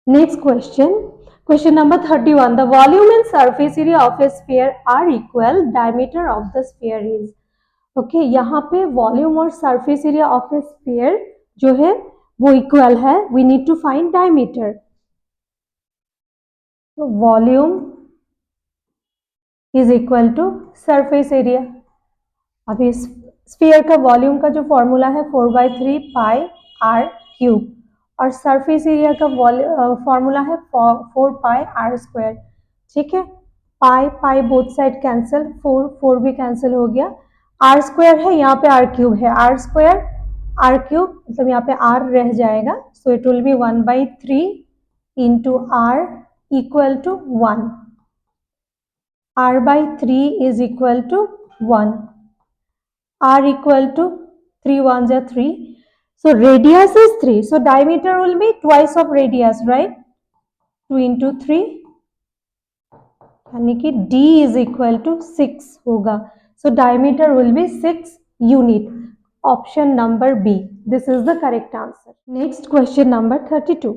Next question. Question number 31. The volume and surface area of a sphere are equal. Diameter of the sphere is. Okay, यहाँ पे volume और surface area of a sphere जो है वो equal है. We need to find diameter. तो volume is equal to surface area. अभी sphere का वॉल्यूम का जो फॉर्मूला है 4/3 पाई आर क्यूब और सरफेस एरिया का फॉर्मूला है 4 पाई आर स्क्वायर. ठीक है, pi pi both side cancel, 4 भी कैंसिल हो गया. आर स्क्वायर है, यहाँ पे आर क्यूब है, आर स्क्वायर आर क्यूब मतलब यहाँ पे आर रह जाएगा. So it will be 1/3 into r equal to 1. r/3 is equal to 1. r equal to 3 1s are 3. So radius is 3. So diameter will be twice of radius, right? 2 into 3 यानी कि d is equal to 6 होगा. So diameter will be 6 unit. Option number B. This is the correct answer. Next question number 32.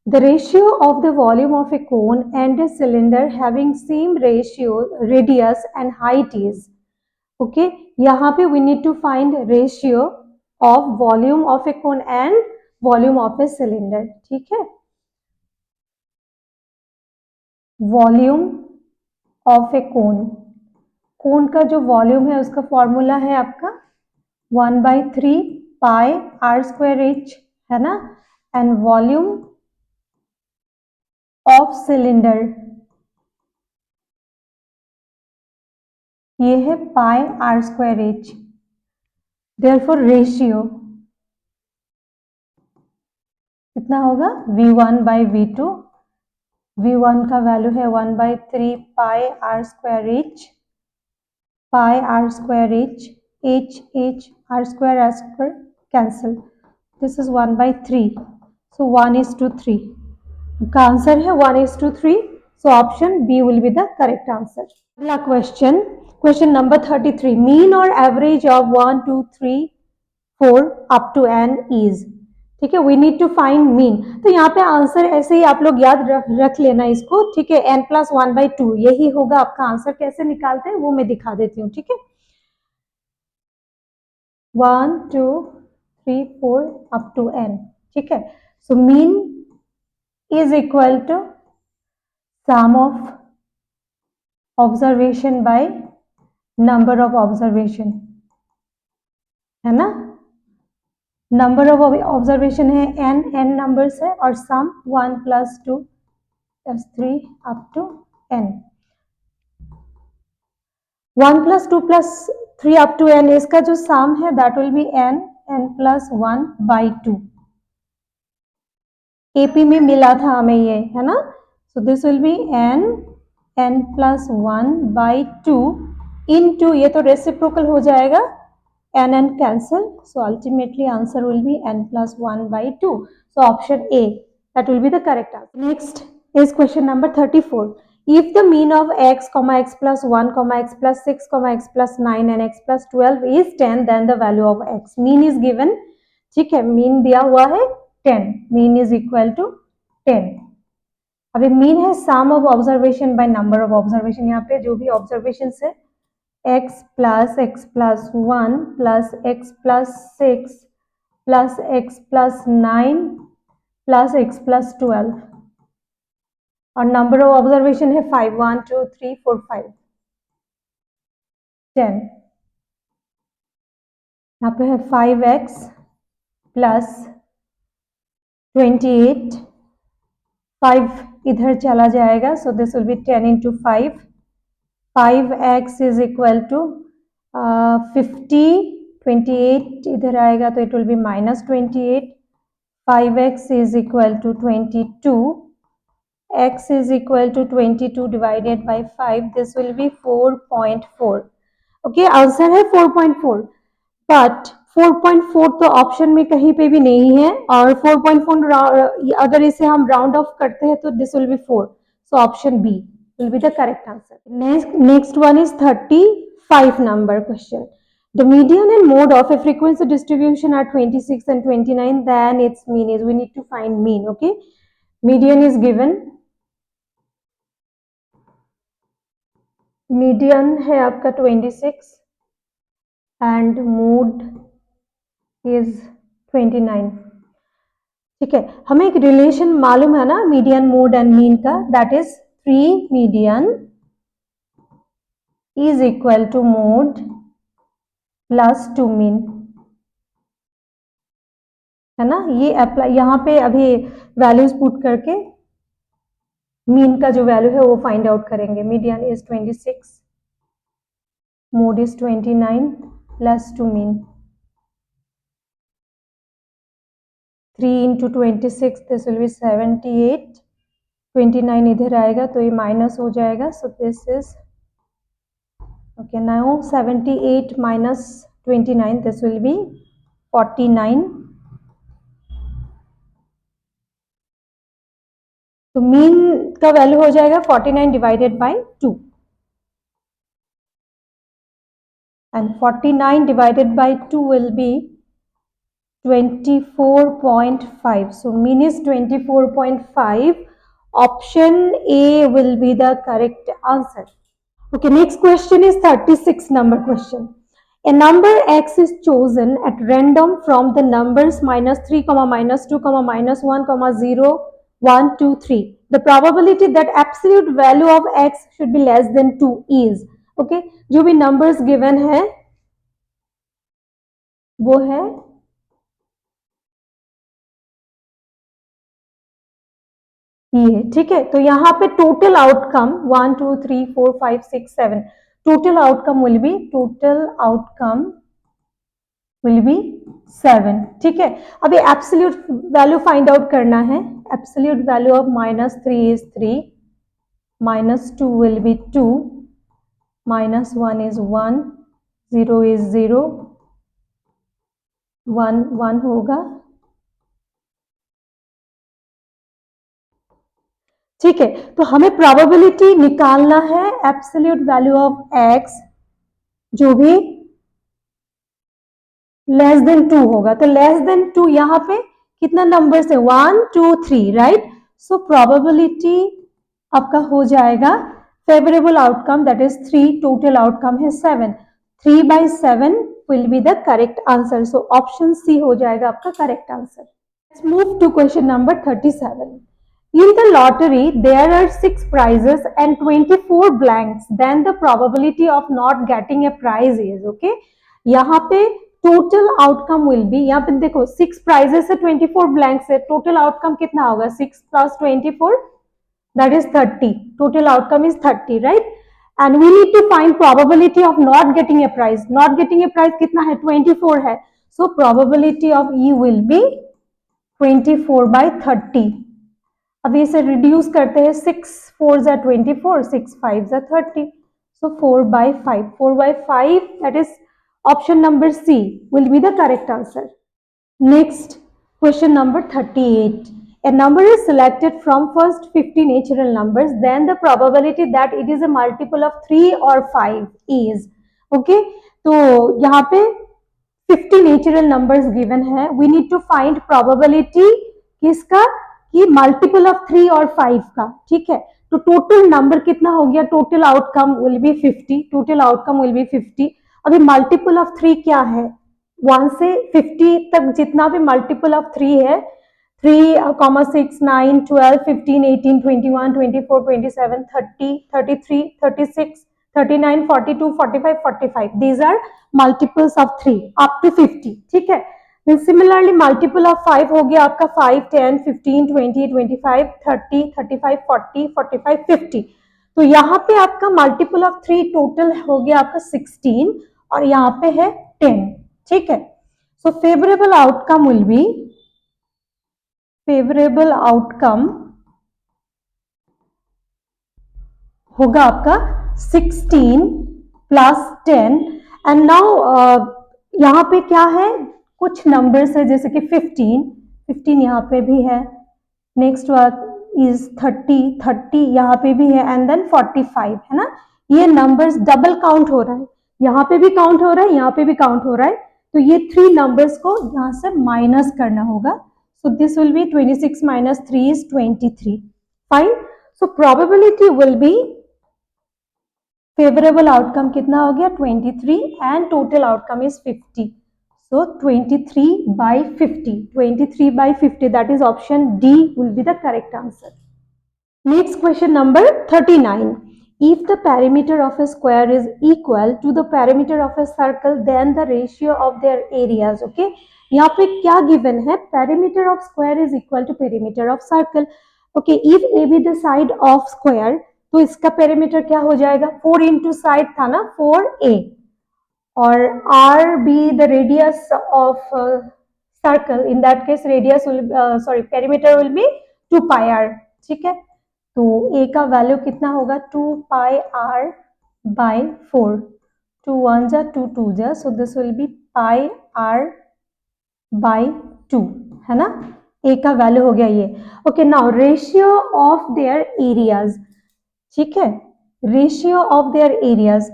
The ratio of the volume of a cone and a cylinder having same ratio, radius and height is. Okay, यहाँ पे we need to find ratio of volume of a cone and volume of a cylinder. ठीक है, volume of ए कोन, कोन का जो volume है उसका formula है आपका 1/3 पाई आर स्क्वायर एच, है ना. एंड वॉल्यूम ऑफ सिलेंडर ये है pi r square h. Therefore ratio कितना होगा, V1/V2. V1 का वैल्यू है 1/3 pi r square h, pi r square h, h r square cancel. This is 1/3. So 1:3 का answer है 1:3. So option B will be the correct answer. अगला question, question number 33. Mean और average of 1 2 3 4 up to n इज. ठीक है, we need to find mean. तो यहाँ पे आंसर ऐसे ही आप लोग याद रख लेना इसको. ठीक है, n+1/2 यही होगा आपका आंसर. कैसे निकालते हैं वो मैं दिखा देती हूँ. ठीक है, 1 2 3 4 अप टू n. ठीक है, so mean is equal to sum of observation by number of observation, है ना. नंबर ऑफ ऑब्जर्वेशन है n नंबर्स है और sum 1 + 2 + 3 up to n. 1 + 2 + 3 up to n, इसका जो सम है that will be n +1/2. AP में मिला था हमें ये, है ना. So this will be n +1/2 into, ये तो रेसिप्रोकल हो जाएगा, n cancel. So ultimately answer will be n +1/2. So option A, that will be the correct answer. Next is question number 34. If the mean of x, x + 1, x + 6, x + 9 and x + 12 is 10, then the value of x. Mean is given. ठीक है, mean दिया हुआ है 10. Mean is equal to 10. अभी mean है sum of observation by number of observation. यहाँ पे जो भी ऑब्जर्वेशन है x + x + 1 + x + 6 + x + 9 + x + 12 और नंबर ऑफ ऑब्जर्वेशन है 5 1 2 3 4 5 10. यहाँ पे है 5x + 28. 5 इधर चला जाएगा, so this will be 10 × 5. 5x is equal to 50. 28 इधर आएगा तो it will be -28. 5x is equal to 22. x is equal to 22 divided by 5. This will be 4.4. Okay, answer है 4.4. बट 4.4 तो ऑप्शन में कहीं पे भी नहीं है और 4.4 अगर इसे हम राउंड ऑफ करते हैं तो this will be 4. So option B will be the correct answer. Next one is 35 number question. The median and mode of a frequency distribution are 26 and 29. Then its mean is, we need to find mean. Okay, median is given, median है आपका 26 and mode is 29। ठीक है, हमें एक relation मालूम है ना median, mode and mean का, that is 3 median is equal to mode plus 2 mean, है ना। ये अप्लाई यहाँ पे अभी वैल्यूज पुट करके मीन का जो वैल्यू है वो फाइंड आउट करेंगे। Median is 26, mode is 29 plus 2 mean. 3 into 26 this will B 78, 29 इधर आएगा तो ये माइनस हो जाएगा, so this is okay, now 78 minus 29, this will be 49। तो मीन का वैल्यू हो जाएगा 49 divided by 2 and 49 divided by 2 will be 24.5, so mean is 24.5, option A will be the correct answer। Okay, next question is 36 number question। A number x is chosen at random from the numbers -3, -2, -1, 0, 1, 2, 3. The probability that absolute value of x should be less than 2 is, okay, जो भी numbers given है वो है ये। ठीक है, तो यहाँ पे total outcome 1 2 3 4 5 6 7, total outcome will be 7। ठीक है, अभी एब्सोल्यूट वैल्यू फाइंड आउट करना है। Absolute value of -3 is 3, -2 will be 2, -1 is 1, 0 is 0, 1 1 होगा। ठीक है, तो हमें प्रोबेबिलिटी निकालना है एब्सोल्यूट वैल्यू ऑफ x जो भी लेस देन 2 होगा। तो लेस देन 2 यहाँ पे कितना नंबर है 1 2 3, राइट। सो प्रोबेबिलिटी आपका हो जाएगा favourable outcome that is 3, total outcome है 7, 3/7 will be the correct answer. So option C हो जाएगा आपका correct answer. Let's move to question number 37। In the lottery, there are 6 prizes and 24 blanks. Then the probability of not getting a prize is, okay? यहाँ पे total outcome will be, यहाँ पे देखो 6 prizes है 24 blanks है, total outcome कितना होगा 6 plus 24 that is 30, total outcome is 30, right? And we need to find probability of not getting a prize. Not getting a prize कितना है 24 है, so probability of E will be 24/30। अब इसे reduce करते हैं, 6 4 जा 24, 6 5 जा 30, so 4/5, 4/5 that is option number C will be the correct answer। Next question number 38। A number is selected from first 50 natural numbers, then the probability that it is a multiple of 3 or 5 is, okay, तो यहाँ पे 50 natural numbers given है, we need to find probability किसका कि multiple of 3 और 5 का। ठीक है, तो टोटल नंबर कितना हो गया, total outcome will be 50, total outcome will be 50। अभी मल्टीपल ऑफ 3 क्या है 1 से 50 तक जितना भी मल्टीपल ऑफ 3 है 3, 6, 9, 12, 15, 18, 21, 24, 27, 30, 33, 36, 39, 42, 45, 45, these are multiples of 3 up to 50। ठीक है, then similarly multiple of 5 हो गया आपका 5, 10, 15, 20, 25, 30, 35, 40, 45, 50। तो यहाँ पे आपका मल्टीपल ऑफ 3 टोटल हो गया आपका 16 और यहाँ पे है 10। ठीक है, so favourable outcome will be, favourable outcome होगा आपका 16 प्लस 10 एंड नाउ यहाँ पे क्या है कुछ नंबर्स है जैसे कि 15 यहाँ पे भी है, नेक्स्ट बात इज 30 यहाँ पे भी है एंड देन 45, है ना। ये नंबर्स डबल काउंट हो रहा है, यहाँ पे भी काउंट हो रहा है, यहाँ पे भी काउंट हो रहा है, तो ये 3 नंबर्स को यहाँ से माइनस करना होगा। So this will be 26 minus 3 is 23. Fine. So probability will be favorable outcome कितना हो गया 23 and total outcome is 50. So 23 by 50. 23 by 50, that is option D will be the correct answer. Next question number 39. If the perimeter of a square is equal to the perimeter of a circle, then the ratio of their areas. Okay, यहाँ पे क्या given है? Perimeter of square is equal to perimeter of circle. Okay, if A be the side of square, तो इसका perimeter क्या हो जाएगा? 4 into side था ना 4A, और R be the radius of circle. In that case, radius will perimeter will be 2 pi R. ठीक है, तो a का वैल्यू कितना होगा 2 pi r by 4. 2 1 जा 2 2 जा, so this will be pi r by 2, है ना. a का वैल्यू हो गया ये. Okay, now ratio of their areas. ठीक है, ratio of their areas.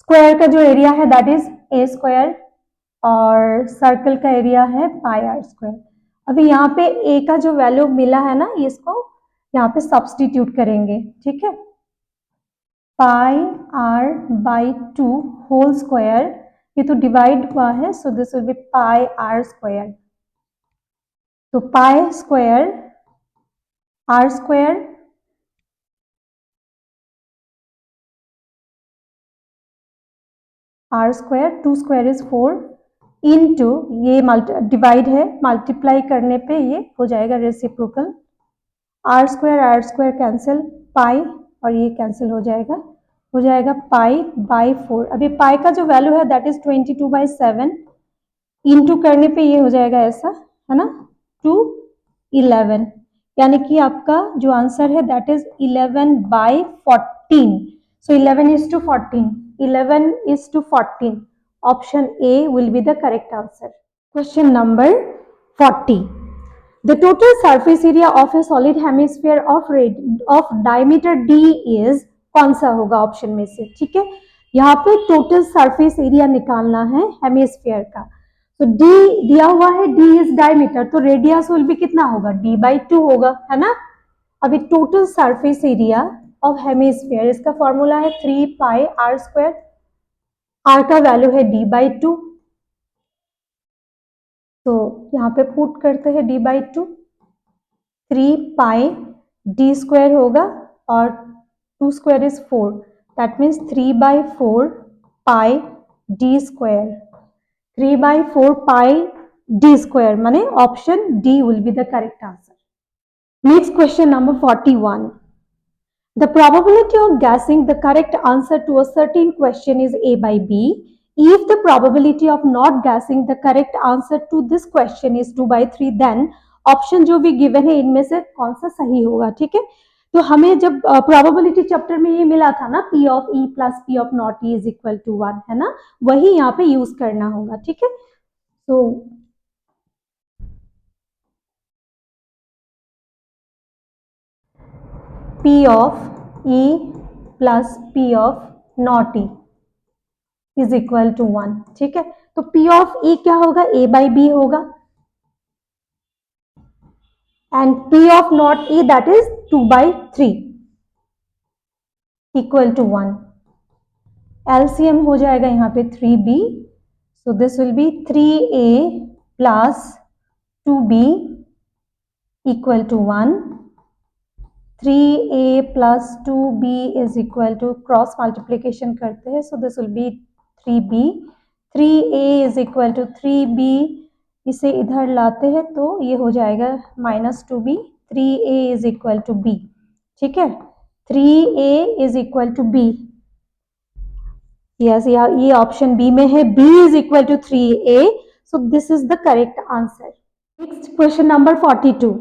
Square का जो एरिया है दैट इज a स्क्वायर और सर्कल का एरिया है पाई आर स्क्वायर. अभी यहाँ पे a का जो वैल्यू मिला है ना, इसको यहाँ पे सब्स्टिट्यूट करेंगे. ठीक है, pi r by 2 whole square, ये तो डिवाइड हुआ है, so this will be pi r square. तो pi square r square r square, 2 square is 4 into ये डिवाइड है, मल्टीप्लाई करने पे ये हो जाएगा reciprocal. R square cancel, pi और ये कैंसिल हो जाएगा पाई बाई 4. अभी पाई का जो वैल्यू है दैट इज 22/7, इनटू करने पे ये हो जाएगा ऐसा, है ना, 2 11, यानी कि आपका जो आंसर है that is 11/14. So 11:14, 11:14. Option A will be the correct answer. Question number 40. The total surface area of a solid hemisphere of diameter D is, कौन सा होगा ऑप्शन में से? ठीक है, यहाँ पे टोटल सरफेस एरिया निकालना है हेमिस्फीयर का. तो D दिया हुआ है, D इज डायमीटर, तो रेडियस विल भी कितना होगा D/2 होगा, है ना. अभी total surface area of hemisphere, इसका फॉर्मूला है 3 पाई आर स्क्वायर. आर का वैल्यू है D/2, तो यहाँ पे पुट करते हैं D/2. 3 पाई D स्क्वायर होगा और 2 square is 4, that means 3/4 pi D square. 3/4 pi D square माने option D will be the correct answer. Next question number 41. The probability of guessing the correct answer to a certain question is A/B. If the probability of not guessing the correct answer to this question is 2/3, then option जो भी given है इनमें से कौन सा सही होगा. ठीक है, तो हमें जब प्रोबेबिलिटी चैप्टर में ये मिला था ना, P of E plus P of not E is equal to 1, है ना, वही यहाँ पे यूज करना होगा. ठीक है, तो P of E plus P of not E is equal to 1. ठीक है, तो P of E क्या होगा A/B होगा, and P of not E that is 2/3 equal to 1. LCM हो जाएगा यहाँ पे 3B, so this will be 3A plus 2B equal to 1. 3A plus 2B is equal to, cross multiplication करते हैं, so this will be 3B. 3A is equal to 3B, इसे इधर लाते हैं तो ये हो जाएगा -2B. 3A is equal to B. ठीक है, 3A is equal to B. Yes, ये ऑप्शन B में है, B is equal to 3A, so this is the correct answer. Next question number 42.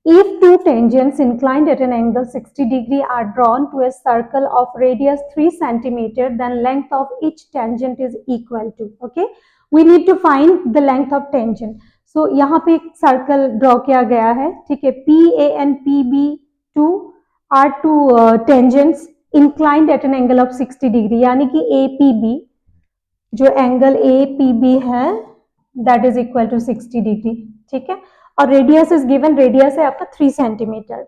If two tangents inclined at an angle 60 degree are drawn to a circle of radius 3 centimeter, then length of each tangent is equal to. Okay, we need to find the length of tangent. So यहाँ पे एक circle draw किया गया है. ठीक है, PA and PB2 are two tangents inclined at an angle of 60 degree, यानी कि APB जो एंगल ए पी बी है that is equal to 60 degree, ठीक है। और रेडियस इज गिवन, रेडियस है आपका 3 सेंटीमीटर।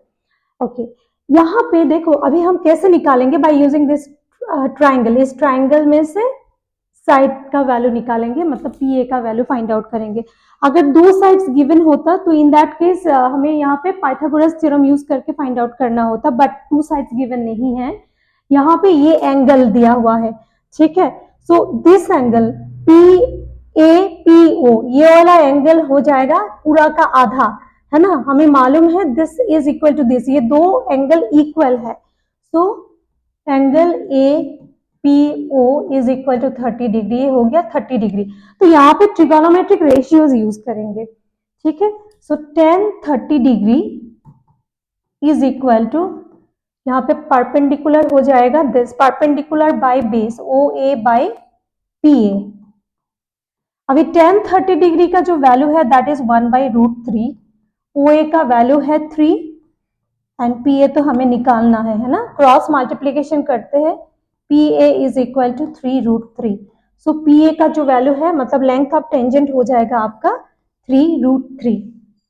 ओके, यहाँ पे देखो अभी हम कैसे निकालेंगे, बाय यूजिंग दिस ट्राइंगल। इस ट्राइंगल में से साइड का वैल्यू निकालेंगे, मतलब पी ए का वैल्यू फाइंड आउट करेंगे। अगर दो साइड्स गिवन होता तो इन दैट केस हमें यहाँ पे पाइथागोरस थ्योरम यूज करके फाइंड आउट करना होता, बट टू साइड्स गिवन नहीं है। यहाँ पे ये एंगल दिया हुआ है, ठीक है। So this angle P A P O, ये वाला एंगल हो जाएगा पूरा का आधा, है ना। हमें मालूम है this is equal to this, ये दो एंगल इक्वल है। So angle A P O is equal to 30 degree, ये हो गया 30 डिग्री। तो यहाँ पे ट्रिगोनोमेट्रिक रेशियोज यूज करेंगे, ठीक है। So tan 30 degree is equal to, यहाँ पे परपेंडिकुलर हो जाएगा this, perpendicular by base O A by P A. अभी tan 30 डिग्री का जो वैल्यू है दैट इज 1/√3, ओ ए का वैल्यू है 3 एंड पी ए तो हमें निकालना है ना। क्रॉस मल्टीप्लीकेशन करते हैं, P A is equal to 3√3। So P A का जो वैल्यू है, मतलब लेंथ ऑफ टेंजेंट हो जाएगा आपका 3√3,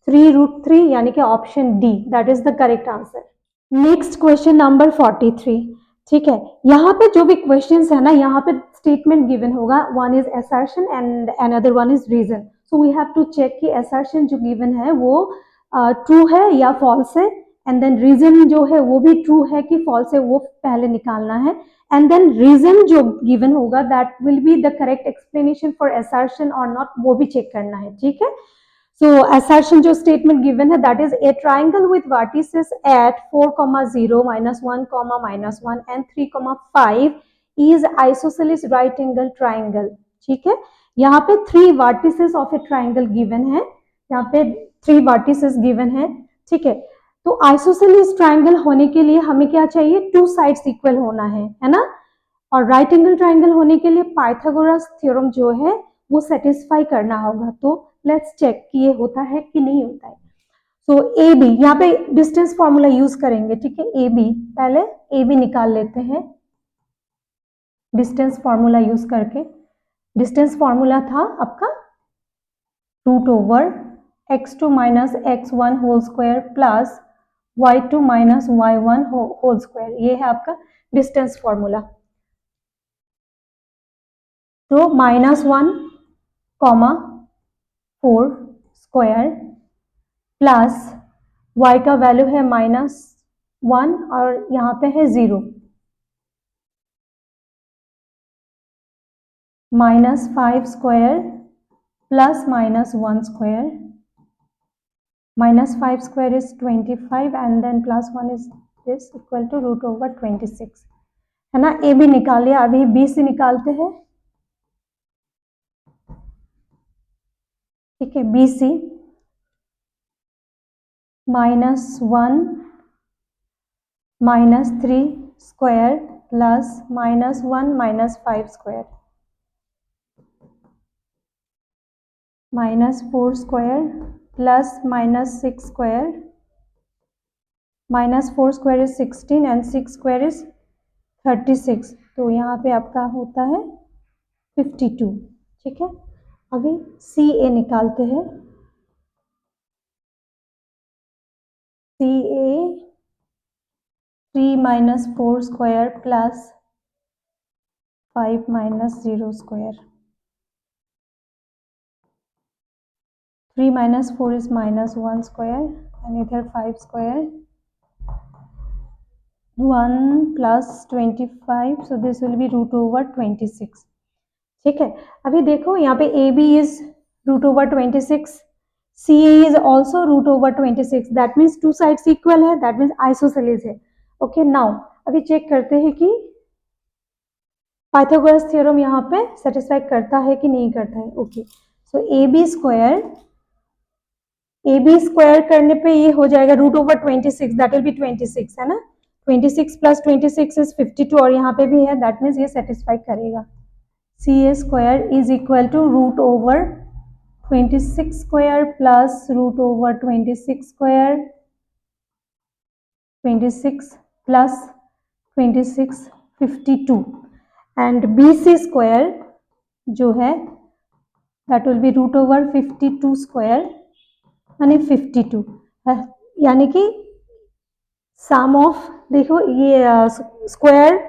3√3 यानी कि option D that is the correct answer. Next question number 43, ठीक है। यहाँ पे जो भी क्वेश्चंस है ना, यहाँ पे स्टेटमेंट गिवन होगा, one is assertion and another one is reason. So we have to check कि असर्शन जो गिवन है वो ट्रू है या फॉल्स है, एंड देन रीजन जो है वो भी ट्रू है कि फॉल्स है, वो पहले निकालना है। एंड देन रीजन जो गिवन होगा that will be the correct explanation for assertion और नॉट, वो भी चेक करना है, ठीक है। So assertion जो statement given है that is a triangle with vertices at 4,0, -1, -1 and 3,5 is isosceles right angle triangle, ठीक है। यहाँ पे 3 vertices of a triangle given है, यहाँ पे 3 vertices given है, ठीक है। तो isosceles triangle होने के लिए हमें क्या चाहिए, 2 sides equal होना है ना। और राइट एंगल ट्राइंगल होने के लिए पाइथागोरस थ्योरम जो है वो सेटिस्फाई करना होगा। तो लेट्स चेक कि ये होता है कि नहीं होता है। सो ए बी, यहाँ पे डिस्टेंस फॉर्मूला यूज करेंगे, ठीक है। ए बी, पहले ए बी निकाल लेते हैं डिस्टेंस फॉर्मूला यूज करके। डिस्टेंस फॉर्मूला था आपका √x2 - x1 whole square plus y2 - y1 whole square, ये है आपका डिस्टेंस फॉर्मूला। तो -1,4 स्क्वायर प्लस y का वैल्यू है -1 और यहाँ पे है 0, -5 square plus -1 square, -5 square is 25 and then +1 is this equal to √26, है ना। ए बी निकाल लिया, अभी बी से निकालते हैं, ठीक है। B C -1 -3 square plus -1 -5 square, -4 square plus -6 square, -4 square is 16 and 6 square is 36, तो यहाँ पे आपका होता है 52, ठीक है। अभी सी ए निकालते हैं, सी ए 3 - 4 square plus 5 - 0 square, 3 - 4 is -1 square and इधर 5 square, 1 plus 25, so this will be √26, ठीक है। अभी देखो यहाँ पे A B is √26, C A is also √26, that means 2 sides equal है, दैट मीन्स आइसोसेलेस है। ओके, नाउ अभी चेक करते हैं कि पाइथागोरस थ्योरम यहाँ पे सेटिस्फाई करता है कि नहीं करता है। Okay, so A B square करने पे ये हो जाएगा √26, दैट विल बी 26, है ना। 26 + 26 इज 52 और यहाँ पे भी है, दैट मीन्स ये सेटिस्फाई करेगा। C A square is equal to √26 square plus √26 square, 26 + 26 52 and B C square जो है that will be root over 52 square यानी 52 है, यानी कि सम ऑफ, देखो ये स्क्वायर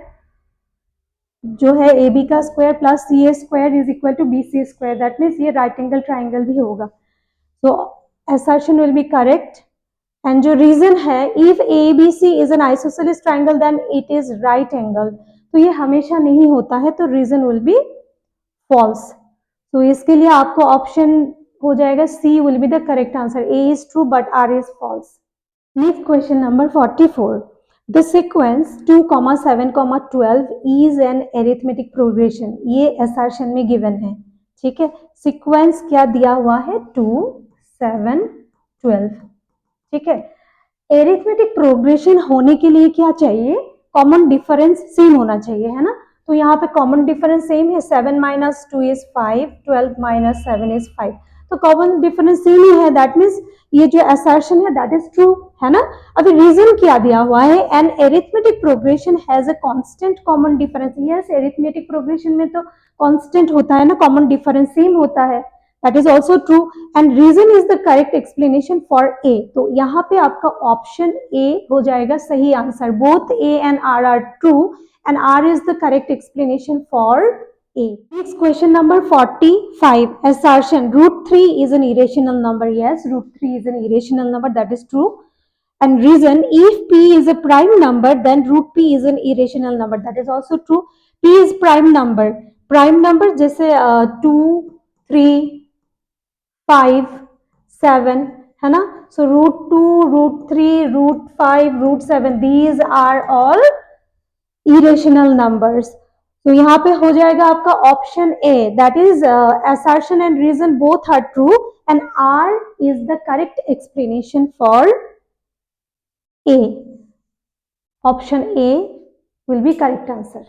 जो है ए बी का square plus C A square is equal to B C square, that means ये राइट एंगल ट्राइंगल भी होगा। सो assertion will be correct and जो रीजन है if ABC is an isosceles triangle then it is right angle, तो ये हमेशा नहीं होता है, तो रीजन will be false। तो इसके लिए आपको ऑप्शन हो जाएगा C will be the correct answer, A is true but R is false। Next question number 44, the sequence 2, 7, 12 is an arithmetic progression, ये assertion में given है, ठीक है। सीक्वेंस क्या दिया हुआ है 2, 7, 12, ठीक है। एरिथमेटिक प्रोग्रेशन होने के लिए क्या चाहिए, कॉमन डिफरेंस सेम होना चाहिए, है ना। तो यहाँ पे कॉमन डिफरेंस सेम है, 7 माइनस 2 इज 5, 12 माइनस 7 इज 5, तो कॉमन डिफरेंस सेम ही है, दैट मीन्स ये जो असर्शन है दैट इज ट्रू, है ना। अभी रीजन क्या दिया हुआ है, an arithmetic progression has a constant common difference, yes arithmetic progression में तो कांस्टेंट होता है ना, कॉमन डिफरेंस सेम होता है, that is also true and reason is the correct explanation for A, तो यहाँ पे आपका ऑप्शन A हो जाएगा सही answer, both A and R are true and R is the correct explanation for A। Next question number 45, assertion root 3 is an irrational number, yes root 3 is an irrational number, that is true and reason if P is a prime number then root P is an irrational number, that is also true। P is prime number जैसे 2, 3, 5, 7 है ना, so root 2, root 3, root 5, root 7 these are all irrational numbers। तो यहाँ पे हो जाएगा आपका option A, that is assertion and reason both are true and R is the correct explanation for A, option A will be correct answer।